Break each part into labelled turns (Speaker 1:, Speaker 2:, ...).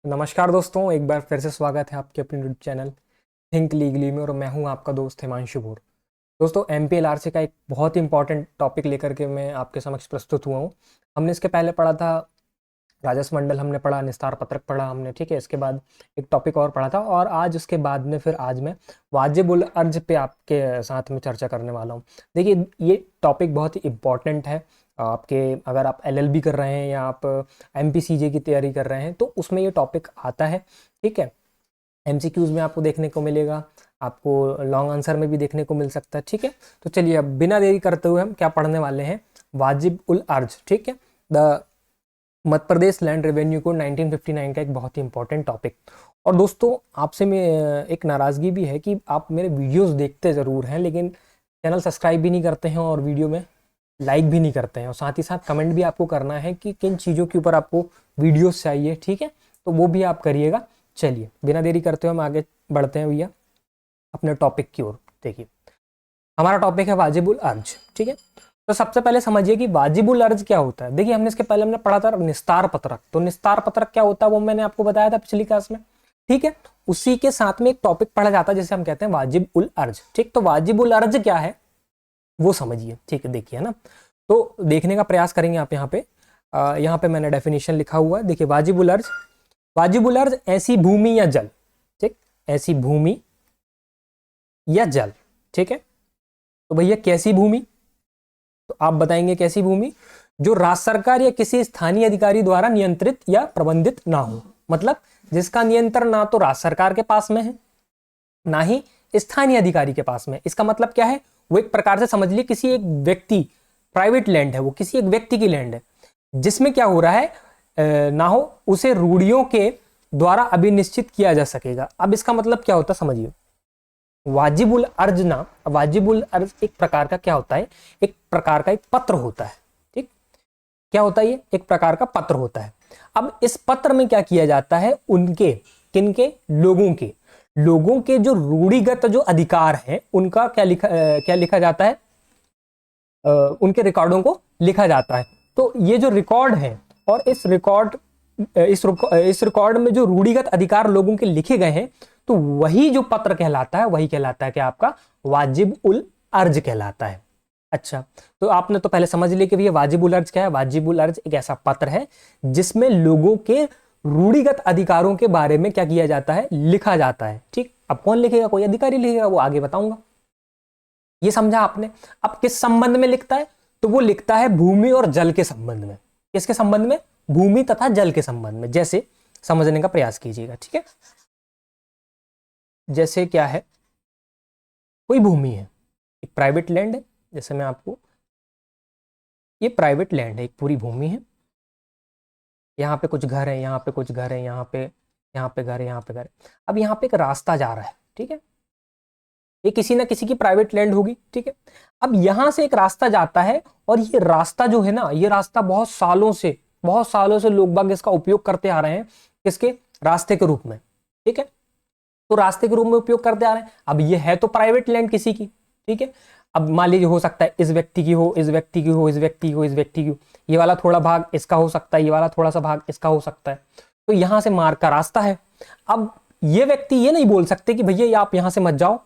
Speaker 1: नमस्कार दोस्तों, एक बार फिर से स्वागत है आपके अपने यूट्यूब चैनल थिंक लीगली में। और मैं हूं आपका दोस्त हिमांशु भोर। दोस्तों, एमपीएलआरसी का एक बहुत ही इंपॉर्टेंट टॉपिक लेकर के मैं आपके समक्ष प्रस्तुत हुआ हूं। हमने इसके पहले पढ़ा था राजस्व मंडल, हमने पढ़ा निस्तार पत्रक पढ़ा हमने, ठीक है। इसके बाद एक टॉपिक और पढ़ा था और आज उसके बाद में फिर आज मैं वाजिब उल अर्ज पे आपके साथ में चर्चा करने वाला हूँ। देखिए, ये टॉपिक बहुत ही इम्पॉर्टेंट है आपके, अगर आप एलएलबी कर रहे हैं या आप एमपीसीजे की तैयारी कर रहे हैं तो उसमें ये टॉपिक आता है, ठीक है। एमसीक्यूज में आपको देखने को मिलेगा, आपको लॉन्ग आंसर में भी देखने को मिल सकता है, ठीक है। तो चलिए, अब बिना देरी करते हुए हम क्या पढ़ने वाले हैं, वाजिब उल अर्ज, ठीक है। The Madhya Pradesh land revenue code 1959 का एक बहुत ही इंपॉर्टेंट टॉपिक। और दोस्तों, आपसे मैं एक नाराज़गी भी है कि आप मेरे वीडियोस देखते ज़रूर हैं लेकिन चैनल सब्सक्राइब भी नहीं करते हैं और वीडियो में लाइक भी नहीं करते हैं, और साथ ही साथ कमेंट भी आपको करना है कि किन चीज़ों के ऊपर आपको वीडियोस चाहिए, ठीक है। तो वो भी आप करिएगा। चलिए, बिना देरी करते हुए हम आगे बढ़ते हैं भैया अपने टॉपिक की ओर। देखिए, हमारा टॉपिक है वाजिबुल अर्ज, ठीक है। तो सबसे पहले समझिए कि वाजिबुल अर्ज क्या होता है। देखिए, इसके पहले हमने पढ़ा था निस्तार पत्रक। तो निस्तार पत्रक क्या होता है वो मैंने आपको बताया था पिछली क्लास में, ठीक है। उसी के साथ में एक टॉपिक पढ़ा जाता है जिसे हम कहते हैं वाजिब उल अर्ज, ठीक। तो वाजिब उल अर्ज क्या है वो समझिए, ठीक है। देखिए ना, तो देखने का प्रयास करेंगे आप यहाँ पे। यहाँ पे मैंने डेफिनेशन लिखा हुआ है। देखिए, वाजिबुल अर्ज, वाजिबुल अर्ज ऐसी भूमि या जल, ठीक, ऐसी भूमि या जल, ठीक है। तो भैया कैसी भूमि, तो आप बताएंगे कैसी भूमि, जो राज्य सरकार या किसी स्थानीय अधिकारी द्वारा नियंत्रित या प्रबंधित ना हो। मतलब जिसका नियंत्रण ना तो राज्य सरकार के पास में है ना ही स्थानीय अधिकारी के पास में। इसका मतलब क्या है, वो एक प्रकार से समझ लिए किसी एक व्यक्ति, प्राइवेट लैंड है, वो किसी एक व्यक्ति की लैंड है जिसमें क्या हो रहा है ना हो उसे रूढ़ियों के द्वारा अभिनिश्चित किया जा सकेगा। अब इसका मतलब क्या होता समझिए, वाजिबुल अर्ज ना, वाजिबुल अर्ज एक प्रकार का क्या होता है, एक प्रकार का एक पत्र होता है, ठीक। क्या होता है ये, एक प्रकार का पत्र होता है। अब इस पत्र में क्या किया जाता है, उनके, किनके, लोगों के जो रूढ़िगत जो अधिकार हैं उनका क्या लिखा जाता है, उनके रिकॉर्डों को लिखा जाता है। तो ये जो रिकॉर्ड है और इस रिकॉर्ड में जो रूढ़िगत अधिकार लोगों के लिखे गए हैं, तो वही जो पत्र कहलाता है, वही कहलाता है कि आपका वाजिब उल अर्ज कहलाता है। अच्छा, तो आपने तो पहले समझ लिया कि भैया वाजिब उल अर्ज क्या है। वाजिब उल अर्ज एक ऐसा पत्र है जिसमें लोगों के रूढ़िगत अधिकारों के बारे में क्या किया जाता है, लिखा जाता है, ठीक। अब कौन लिखेगा, कोई अधिकारी लिखेगा, वो आगे बताऊंगा। ये समझा आपने। अब किस संबंध में लिखता है, तो वो लिखता है भूमि और जल के संबंध में। किसके संबंध में, भूमि तथा जल के संबंध में। जैसे समझने का प्रयास कीजिएगा, ठीक है। जैसे क्या है, कोई भूमि है, एक प्राइवेट लैंड है, जैसे मैं आपको, ये प्राइवेट लैंड है, एक पूरी भूमि है। यहाँ पे कुछ घर है, यहाँ पे कुछ घर है, यहाँ पे घर है, यहाँ पे घर है। अब यहाँ पे एक रास्ता जा रहा है, ठीक है। ये किसी ना किसी की प्राइवेट लैंड होगी, ठीक है। अब यहां से एक रास्ता जाता है और ये रास्ता जो है ना, ये रास्ता बहुत सालों से लोग बाग इसका उपयोग करते आ रहे हैं, किसके, रास्ते के रूप में, ठीक है। तो रास्ते के रूप में उपयोग करते आ रहे हैं। अब ये है तो प्राइवेट लैंड किसी की, ठीक है। अब मान लीजिए हो सकता है इस व्यक्ति की हो, इस व्यक्ति की हो, इस व्यक्ति की हो, इस व्यक्ति की हो, ये वाला थोड़ा भाग इसका हो सकता है, ये वाला थोड़ा सा भाग इसका हो सकता है। तो यहां से मार्ग का रास्ता है। अब ये व्यक्ति ये नहीं बोल सकते कि भैया ये आप यहां से मत जाओ,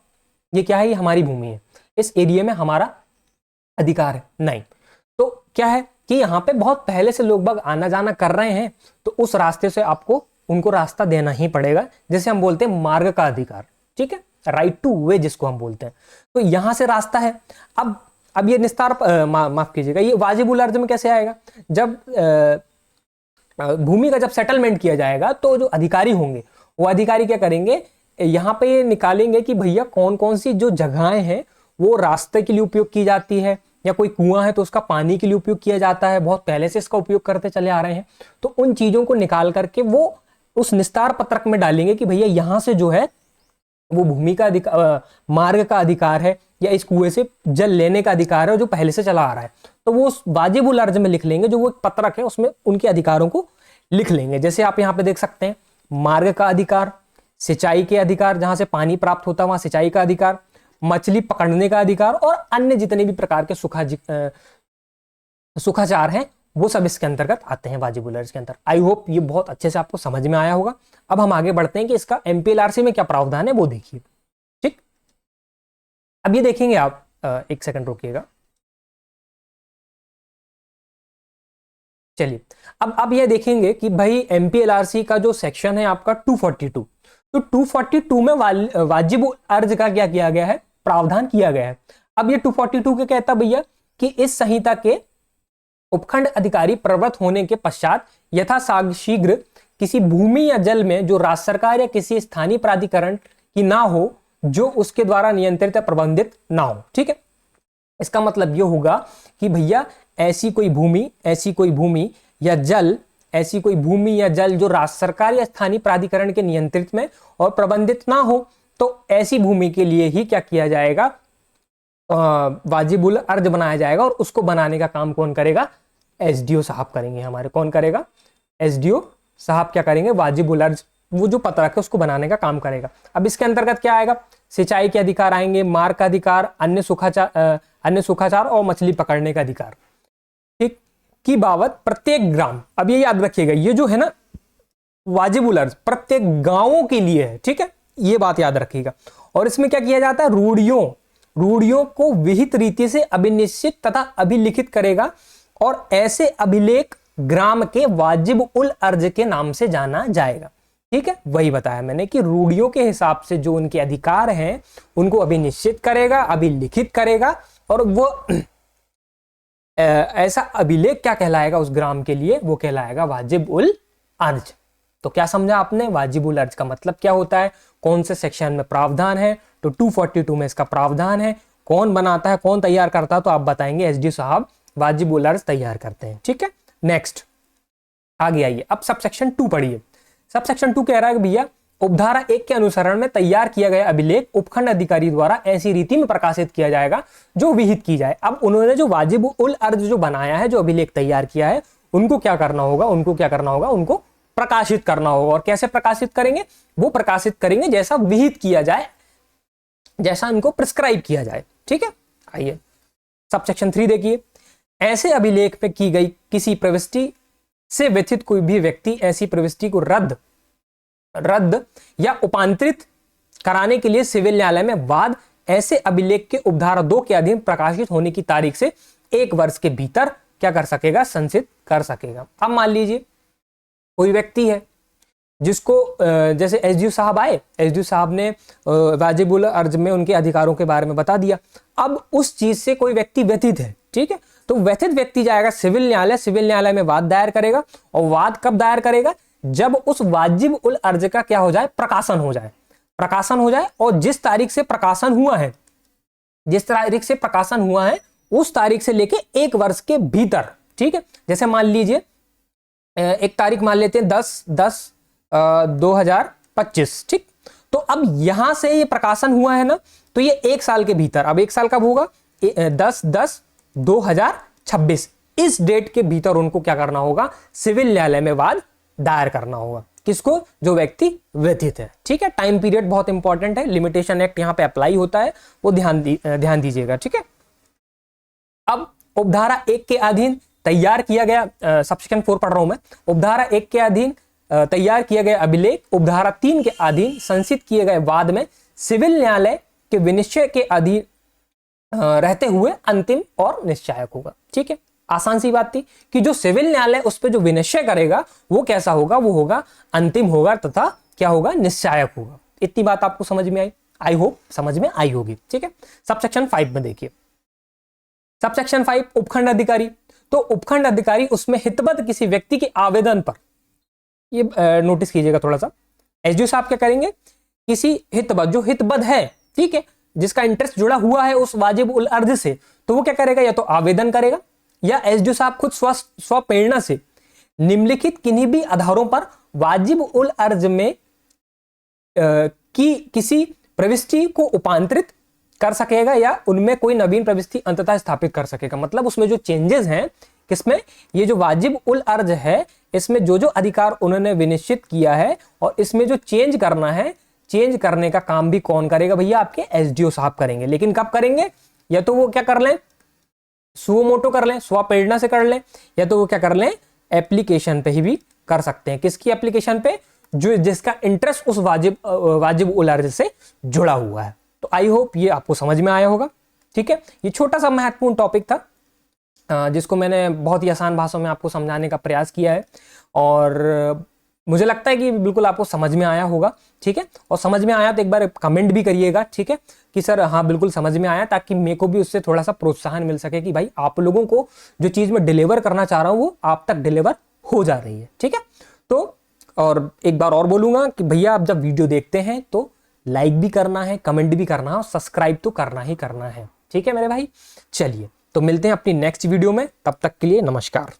Speaker 1: ये क्या है, ये हमारी भूमि है, इस एरिया में हमारा अधिकार है, नहीं। तो क्या है कि यहाँ पे बहुत पहले से लोग बाग आना जाना कर रहे हैं, तो उस रास्ते से आपको उनको रास्ता देना ही पड़ेगा, जिसे हम बोलते हैं मार्ग का अधिकार, ठीक है, राइट टू वे जिसको हम बोलते हैं। तो यहां से रास्ता है। अब ये निस्तार माफ कीजिएगा, ये वाजिब उल अर्ज में कैसे आएगा, जब भूमि का जब सेटलमेंट किया जाएगा तो जो अधिकारी होंगे वो अधिकारी क्या करेंगे, यहाँ पे निकालेंगे कि भैया कौन कौन सी जो जगहें हैं वो रास्ते के लिए उपयोग की जाती है, या कोई कुआं है तो उसका पानी के लिए उपयोग किया जाता है, बहुत पहले से इसका उपयोग करते चले आ रहे हैं। तो उन चीजों को निकाल करके वो उस निस्तार पत्रक में डालेंगे कि भैया यहां से जो है वो भूमि का अधिकार, मार्ग का अधिकार है, या इस कुएं से जल लेने का अधिकार है जो पहले से चला आ रहा है। तो वो उस वाजिब उल अर्ज में लिख लेंगे, जो वो एक पत्रक है उसमें उनके अधिकारों को लिख लेंगे। जैसे आप यहाँ पे देख सकते हैं, मार्ग का अधिकार, सिंचाई के अधिकार, जहां से पानी प्राप्त होता है वहां सिंचाई का अधिकार, मछली पकड़ने का अधिकार, और अन्य जितने भी प्रकार के सुखाचार हैं वो सब इसके अंतर्गत आते हैं वाजिबुल अर्ज के अंदर। आई होप ये बहुत अच्छे से आपको समझ में आया होगा। अब हम आगे बढ़ते हैं कि इसका एमपीएलआरसी में क्या प्रावधान है वो देखिए। ठीक, अब ये देखेंगे आप, एक सेकंड रुकिएगा। चलिए, अब ये देखेंगे कि भाई एमपीएलआरसी का जो सेक्शन है आपका 242, तो 242 में वाजिबुल अर्ज का क्या किया गया है, प्रावधान किया गया है। अब ये 242 के कहता भैया कि इस संहिता के उपखंड अधिकारी प्रवृत्त होने के पश्चात यथा शीघ्र किसी भूमि या जल में जो राज्य सरकार या किसी स्थानीय प्राधिकरण की ना हो, जो उसके द्वारा नियंत्रित या प्रबंधित ना हो। ठीक है, इसका मतलब यह होगा कि भैया ऐसी कोई भूमि या जल, ऐसी कोई भूमि या जल जो राज्य सरकार या स्थानीय प्राधिकरण के नियंत्रित में और प्रबंधित ना हो, तो ऐसी भूमि के लिए ही क्या किया जाएगा, वाजिबुल अर्ज बनाया जाएगा। और उसको बनाने का काम कौन करेगा, एसडीओ साहब करेंगे हमारे। कौन करेगा, एसडीओ साहब क्या करेंगे, वाजिबुल अर्ज वो जो पत्रक है उसको बनाने का काम करेगा। अब इसके अंतर्गत क्या आएगा, सिंचाई के अधिकार आएंगे, मार्ग का अधिकार, अन्य सुखाचार और मछली पकड़ने का अधिकार। ठीक, की बाबत प्रत्येक ग्राम, अब ये याद रखिएगा, ये जो है ना वाजिबुल अर्ज प्रत्येक गांवों के लिए है। ठीक है, ये बात याद रखिएगा। और इसमें क्या किया जाता है, रूढ़ियों को विहित रीति से अभिनिश्चित तथा अभिलिखित करेगा, और ऐसे अभिलेख ग्राम के वाजिबुल अर्ज के नाम से जाना जाएगा। ठीक है, वही बताया मैंने कि रूढ़ियों के हिसाब से जो उनके अधिकार हैं उनको अभिनिश्चित करेगा, अभिलिखित करेगा, और वो ऐसा अभिलेख क्या कहलाएगा उस ग्राम के लिए, वो कहलाएगा वाजिबुल अर्ज। तो क्या समझा आपने, वाजिबुल अर्ज का मतलब क्या होता है, कौन से सेक्शन में प्रावधान है, तो 242 में इसका प्रावधान है। कौन बनाता है, कौन तैयार करता है, तो आप बताएंगे एसडी साहब वाजिबुल अर्ज तैयार करते हैं। ठीक है, नेक्स्ट आगे आइए। अब सब सेक्शन 2 पढ़िए। सब सेक्शन 2 कह रहा है कि भैया उपधारा 1 के अनुसरण में तैयार किया गया अभिलेख उपखंड अधिकारी द्वारा ऐसी रीति में प्रकाशित किया जाएगा जो विहित की जाए। अब उन्होंने जो वाजिबुल अर्ज जो बनाया है, जो अभिलेख तैयार किया है, उनको क्या करना होगा, उनको प्रकाशित करना होगा। और कैसे प्रकाशित करेंगे, वो प्रकाशित करेंगे जैसा विहित किया जाए, जैसा इनको प्रिस्क्राइब किया जाए। ठीक है, आइए सब सेक्शन 3 देखिए। ऐसे अभिलेख पे की गई किसी प्रविष्टि से व्यथित कोई भी व्यक्ति ऐसी प्रविष्टि को रद्द या उपांतरित कराने के लिए सिविल न्यायालय में वाद ऐसे अभिलेख के उपधारा 2 के अधीन प्रकाशित होने की तारीख से 1 वर्ष के भीतर क्या कर सकेगा, संचित कर सकेगा। अब मान लीजिए कोई व्यक्ति है जिसको जैसे एसडीओ साहब आए, एसडीओ साहब ने वाजिबुल अर्ज में उनके अधिकारों के बारे में बता दिया। अब उस चीज से कोई व्यक्ति व्यथित है, ठीक है, तो व्यथित व्यक्ति जाएगा सिविल न्यायालय, सिविल न्यायालय में वाद दायर करेगा। और वाद कब दायर करेगा, जब उस वाजिबुल अर्ज का क्या हो जाए, प्रकाशन हो जाए। और जिस तारीख से प्रकाशन हुआ है उस तारीख से लेके 1 वर्ष के भीतर। ठीक है, जैसे मान लीजिए एक तारीख मान लेते हैं 10/10/2025। ठीक, तो अब यहां से ये प्रकाशन हुआ है ना, तो ये 1 साल के भीतर, अब 1 साल कब होगा, 10/10/2026, इस डेट के भीतर उनको क्या करना होगा, सिविल न्यायालय में वाद दायर करना होगा। किसको, जो व्यक्ति व्यथित है। ठीक है, टाइम पीरियड बहुत इंपॉर्टेंट है, लिमिटेशन एक्ट यहां पे अप्लाई होता है, वो ध्यान दीजिएगा। ठीक है, अब उपधारा 1 के अधीन तैयार किया गया, सेक्शन 4 पढ़ रहा हूं मैं, उपधारा 1 के अधीन तैयार किया गया अभिलेख उपधारा 3 के अधीन संचित किए गए वाद में सिविल न्यायालय के विनिश्चय के अधीन रहते हुए अंतिम और निश्चायक होगा। ठीक है, आसान सी बात थी कि जो सिविल न्यायालय उस पर जो विनिश्चय करेगा वो कैसा होगा, वो होगा अंतिम होगा तथा क्या होगा, निश्चायक होगा। इतनी बात आपको समझ में आई, आई होप समझ में आई होगी। ठीक है, सब सेक्शन 5 में देखिए। सब सेक्शन 5 उपखंड अधिकारी। तो उपखंड अधिकारी उसमें हितबद्ध किसी व्यक्ति के आवेदन पर, ये नोटिस कीजिएगा थोड़ा सा, एसडीओ साहब क्या करेंगे, किसी हितबद्ध, जो हितबद्ध है, ठीक है, जिसका इंटरेस्ट जुड़ा हुआ है उस वाजिबुल अर्ज से, तो वो क्या करेगा, या तो आवेदन करेगा या एसडीओ साहब खुद स्वप्रेरणा से निम्नलिखित किन्हीं भी आधारों पर वाजिबुल अर्ज में की किसी प्रविष्टि को उपांतरित कर सकेगा या उनमें कोई नवीन प्रविष्टि अंततः स्थापित कर सकेगा। मतलब उसमें जो चेंजेस हैं, किसमें, ये जो वाजिबुल अर्ज है, इसमें जो जो अधिकार उन्होंने विनिश्चित किया है और इसमें जो चेंज करना है, चेंज करने का काम भी कौन करेगा भैया, आपके एसडीओ साहब करेंगे। लेकिन कब करेंगे, या तो वो क्या कर लें, सुओ मोटो कर लें, स्वापेडना से कर लें, या तो वो क्या कर लें, एप्लीकेशन पे ही भी कर सकते हैं। किसकी एप्लीकेशन पे, जो जिसका इंटरेस्ट उस वाजिब उल अर्ज से जुड़ा हुआ है। तो आई होप ये आपको समझ में आया होगा। ठीक है, ये छोटा सा महत्वपूर्ण टॉपिक था जिसको मैंने बहुत ही आसान भाषा में आपको समझाने का प्रयास किया है, और मुझे लगता है कि बिल्कुल आपको समझ में आया होगा। ठीक है, और समझ में आया तो एक बार कमेंट भी करिएगा, ठीक है, कि सर हाँ बिल्कुल समझ में आया, ताकि मेरे को भी उससे थोड़ा सा प्रोत्साहन मिल सके कि भाई आप लोगों को जो चीज मैं डिलीवर करना चाह रहा हूं वो आप तक डिलीवर हो जा रही है। ठीक है, तो और एक बार और बोलूंगा कि भैया आप जब वीडियो देखते हैं तो लाइक भी करना है, कमेंट भी करना है, और सब्सक्राइब तो करना ही करना है। ठीक है मेरे भाई, चलिए तो मिलते हैं अपनी नेक्स्ट वीडियो में, तब तक के लिए नमस्कार।